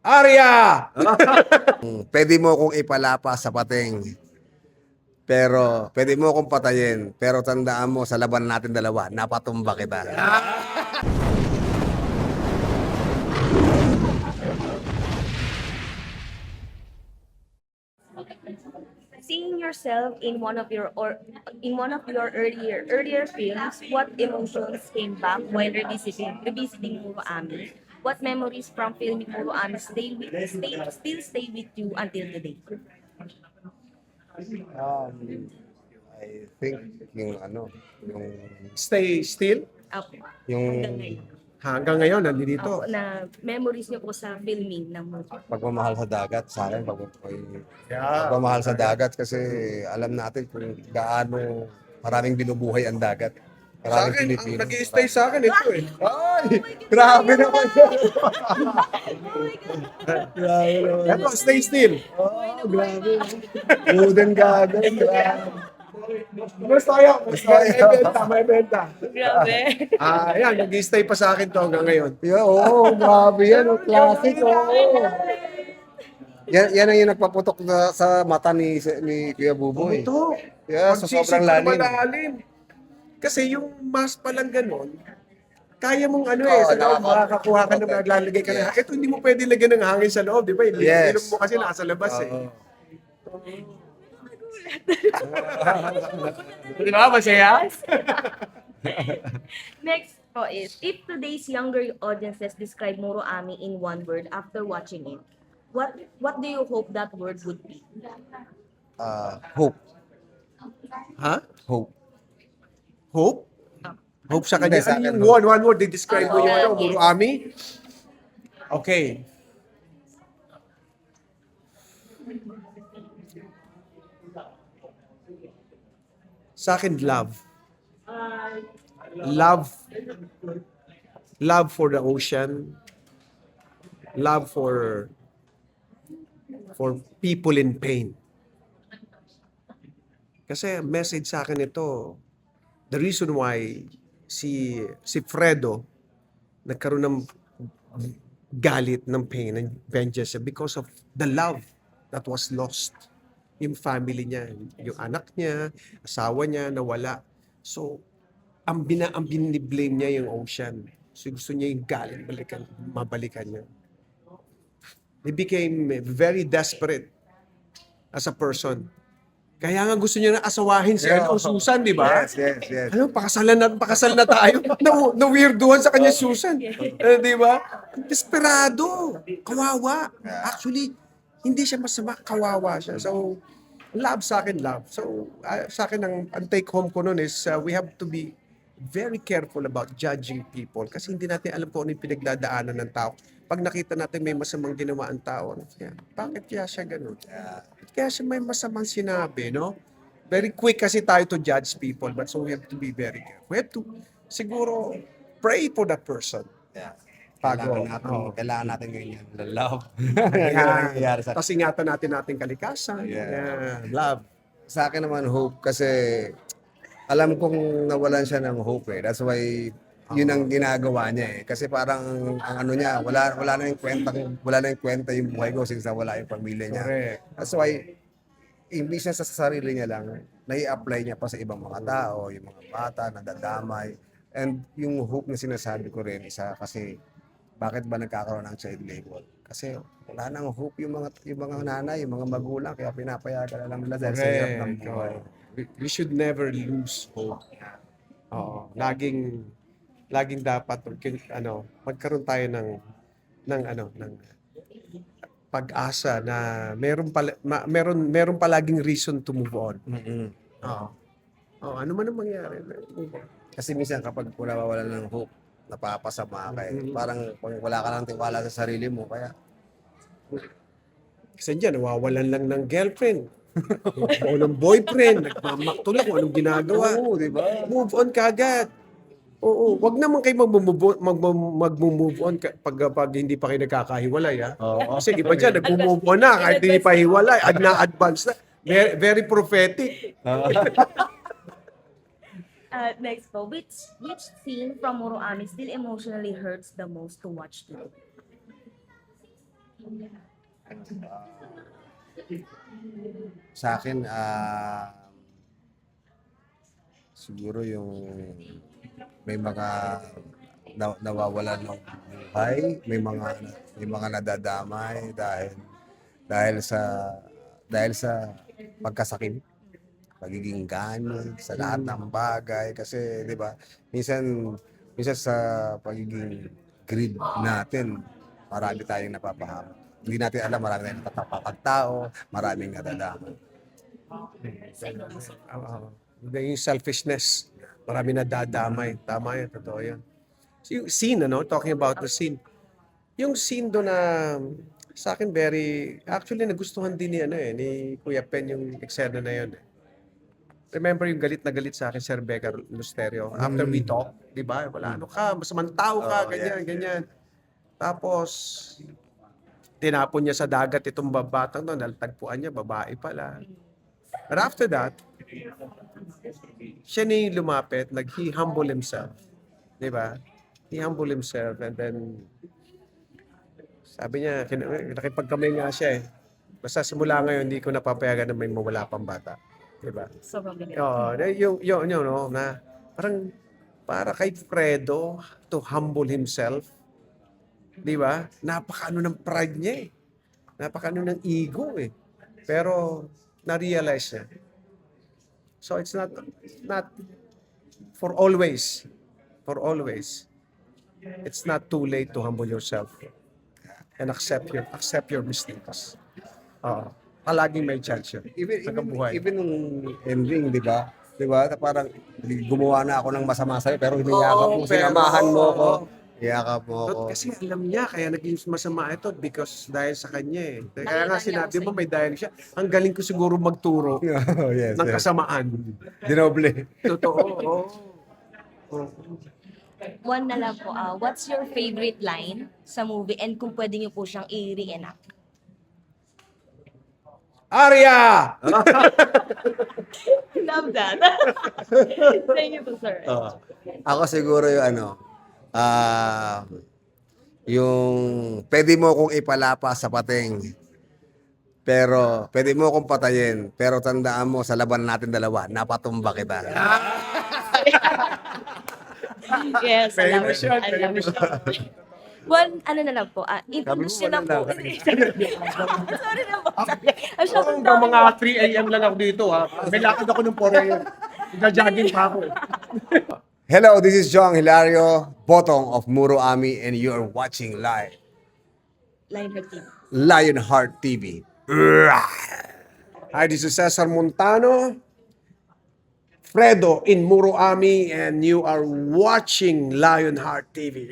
Arya! Pwede mo akong ipalapa sa pating, pero pwede mo akong patayin. Pero tandaan mo, sa laban natin dalawa, napatumba kita. Seeing yourself in one of your earlier films, what emotions came back while revisiting Muroami? What memories from filming Muroami still stay with you until today? I think yung Stay still? Apo, yung hanggang ngayon. Hanggang ngayon, nandito. Apo, na memories niyo po sa filming ng movie. pagmamahal sa dagat sa akin, Yeah. pagmamahal sa dagat kasi alam natin kung gaano maraming binubuhay ang dagat. Sa Maraming akin, ang Pilipino. nag-i-stay sa akin ito eh. Ay! Grabe naman! Oh my God! Grabe naman. Eto, stay still. Oh, grabe. Wooden gagan. Grabe. Masaya. May benta. Grabe. Ayan, nag-i-stay pa sa akin to hanggang ngayon. Yeah, oo, grabe yan. Oh, classic, oo. Yan ang yung nagpaputok sa mata ni Kuya Buboy. Ito. Yeah, so sobrang lalim. Malalim. Kasi yung mask pa lang ganun, kaya mong sa loob, makakakuha ka na, maglalagay ka na. Ito, hindi mo pwede lagyan ng hangin sa loob, di ba? Yes. Ilong mo kasi nasa labas eh. Di ba, masaya? Next po is, if today's younger audiences describe Muroami in one word after watching it, what do you hope that word would be? Hope. Ha? Hope. Hope? Hope sa kanya. Hindi, sa Ano akin, yung one word, they describe mo yung Yes. Muroami? Okay. Sa akin, love. Love. Love for the ocean. Love for people in pain. Kasi message sa akin ito, the reason why si Fredo nagkaroon ng galit, ng pain, ng vengeance because of the love that was lost. Yung family niya, yung anak niya, asawa niya, nawala. So, ang biniblame niya yung ocean. So, gusto niya yung galit, mabalikan niya. He became very desperate as a person. Kaya nga gusto niya na asawahin si Susan, di ba? Yes. Ano, pakasal na tayo. Na-weirduhan sa kanya Susan. Di ba? Desperado. Kawawa. Actually, hindi siya masama. Kawawa siya. So, love sa akin, love. So, sa akin, ang take home ko nun is we have to be very careful about judging people kasi hindi natin alam kung ano yung pinagdadaanan ng tao. Pag nakita natin may masamang ginawa ang tao, bakit kaya siya ganun? Kaya siya may masamang sinabi, no? Very quick kasi tayo to judge people, but so we have to be very careful. We have to, siguro, pray for that person. Yeah. Bago. Kailangan natin ganyan. Love. Ayan. Tapos ingatan natin ating kalikasan. Yeah. Yeah. Love. Sa akin naman hope kasi alam kong nawalan siya ng hope eh. That's why yun ang ginagawa niya eh. Kasi parang ang ano niya, wala na yung kwenta yung buhay ko since wala yung pamilya niya. Correct. That's why imbis na sa sarili niya lang, nai-apply niya pa sa ibang mga tao, yung mga bata, nadadamay. And yung hope na sinasabi ko rin, isa kasi bakit ba nagkakaroon ng child labor? Kasi wala nang hope yung mga nanay, yung mga magulang, kaya pinapayagan na lang nila dahil sa hirap ng buhay. We should never lose hope. Oo. Laging dapat magkaroon tayo ng pag-asa na meron palaging reason to move on. Oo. Ano man ang mangyari. Kasi minsan kapag nawawalan ng hope, napapasama ka eh. Parang wala ka lang tiwala sa sarili mo, kaya Kasi dyan, nawawalan lang ng girlfriend. O ng boyfriend, nagmamakto lang kung anong ginagawa. oo, di ba? Move on kagad. Oo, wag naman kayo mag-move on pag hindi pa kayo nagkakahiwalay. Ha? Oo. Kasi iba dyan, nag-move on na kahit hindi pa hiwalay, na-advance na. Very prophetic. Next po, which scene from Muroami still emotionally hurts the most to watch today? Sa akin, siguro yung may mga nawawalan ng buhay, may mga nadadamay dahil sa pagkasakit, pagiging ganun sa lahat ng bagay kasi 'di ba? Minsan sa pagiging greed natin, marami tayong napapahamak. Hindi natin alam, marami tayong natatapakag-tao, maraming nadadamay. Yung selfishness. Marami na dadamay. Tama yan, totoo yan. So, yung scene, talking about the scene. Yung scene doon na sa akin actually nagustuhan din ni Kuya Pen yung eksena na yun. Remember yung galit na galit sa akin, Sir Becca Lusterio. After we talk, di ba? Wala, ano ka, masamang tao ka, ganyan, ganyan. Tapos, tinapon niya sa dagat itong batang doon, naltagpuan niya, babae pala. But after that, siya na yung lumapit, he humble himself. Di ba? He humble himself and then, sabi niya, nakipagkamay nga siya eh. Basta simula ngayon, hindi ko napapayagan na may mawala pang bata. Di ba? Sobrang galing. Oo, na parang para kay Fredo to humble himself. Di ba? Napakaano ng pride niya eh. Napakaano ng ego eh. Pero na-realize niya. So it's not for always. For always. It's not too late to humble yourself and accept your mistakes. Oo. Palaging may chance yun. Sa kabuhay. Even nung ending, di ba? Di ba? Parang gumawa na ako ng masama sa'yo, pero hiniyakap mo, sinamahan mo ko. Hiyakap mo ko. Kasi alam niya, kaya naging masama ito because dahil sa kanya eh. Kaya nga sinabi mo, may dahil siya. Ang galing ko siguro magturo Oh, yes, ng yes. kasamaan. Dinoble. Totoo, oo. Oh. One na lang po, what's your favorite line sa movie and kung pwede niyo po siyang i-reenact? Arya! Love that. Thank you po, sir. Ako siguro yung pwede mo kong ipalapa sa pating, pero pwede mo kong patayin, pero tandaan mo sa laban natin dalawa, napatumba kita. Yes, I love Famous it. yan, I love famous it. One, ano na lang po, introduce nyo lang po. Sorry na po. Hanggang mga 3 a.m. lang ako dito ha. May lakad ako ng 4 a.m. Nagja-jogging pa ako eh. Hello, this is Jong Hilario, Botong of Muro Ami, and you are watching live Lionheart TV. Lionheart TV. Hi, this is Cesar Montano, Fredo in Muro Ami, and you are watching Lionheart TV.